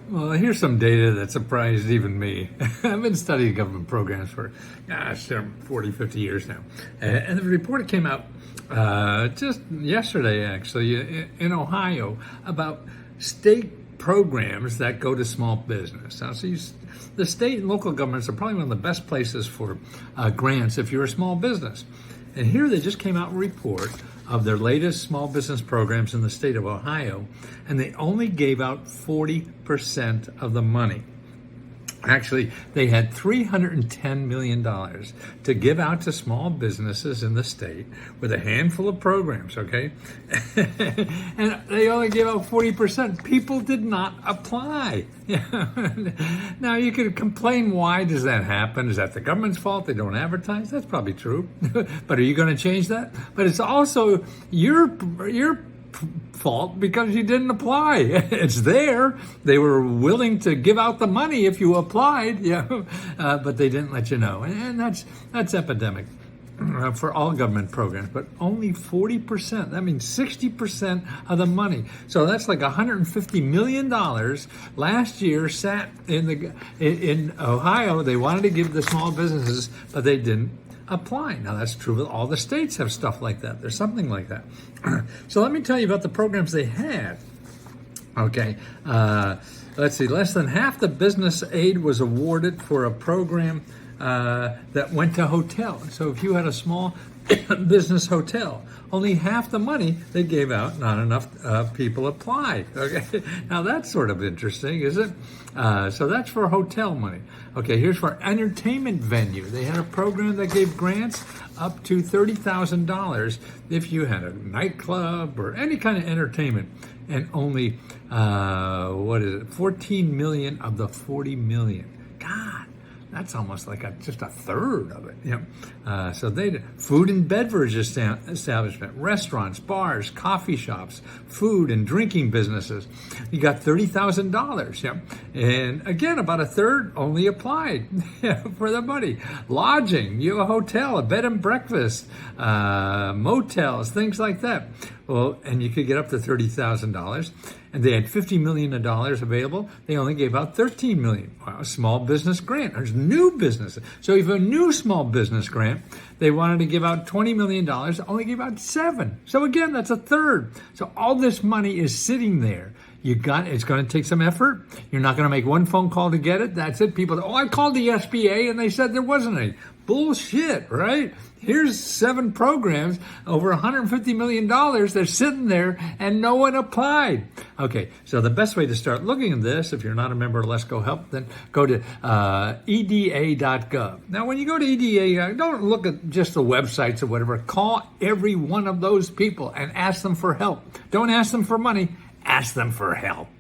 Well, here's some data that surprised even me. I've been studying government programs for, 40, 50 years now. And the report came out just yesterday, actually, in Ohio about state programs that go to small business. Now, the state and local governments are probably one of the best places for grants if you're a small business. And here they just came out with a report of their latest small business programs in the state of Ohio, and they only gave out 40% of the money. Actually, they had $310 million to give out to small businesses in the state with a handful of programs, okay? And they only gave out 40%. People did not apply. Now, you could complain, why does that happen? Is that the government's fault? They don't advertise? That's probably true. But are you going to change that? But it's also your fault because you didn't apply. It's there. They were willing to give out the money if you applied, but they didn't let you know. And that's epidemic for all government programs, but only 40%. That means 60% of the money. So that's like $150 million last year sat in Ohio. They wanted to give the small businesses, but they didn't apply. Now, that's true with all the states have stuff like that. There's something like that. So let me tell you about the programs they had. Okay, let's see. Less than half the business aid was awarded for a program that went to hotels. So if you had a small business hotel, only half the money they gave out, not enough people applied. Okay, now that's sort of interesting, is it? So that's for hotel money. Okay, here's for entertainment venue. They had a program that gave grants up to $30,000 if you had a nightclub or any kind of entertainment, and only 14 million of the 40 million. God, that's almost like just a third of it. So they did food and beverage establishment, restaurants, bars, coffee shops, food and drinking businesses. You got $30,000. And again, about a third only applied for the money. Lodging, you have a hotel, a bed and breakfast, motels, things like that. Well, and you could get up to $30,000. And they had $50 million available. They only gave out $13 million. Wow, a small business grant. There's new businesses. So if a new small business grant, they wanted to give out $20 million, only gave out $7 million. So again, that's a third. So all this money is sitting there. It's going to take some effort. You're not going to make one phone call to get it. That's it. People, I called the SBA and they said there wasn't any. Bullshit, right? Here's 7 programs, over $150 million. They're sitting there and no one applied. Okay, so the best way to start looking at this, if you're not a member of Let's Go Help, then go to EDA.gov. Now, when you go to EDA, don't look at just the websites or whatever. Call every one of those people and ask them for help. Don't ask them for money. Ask them for help.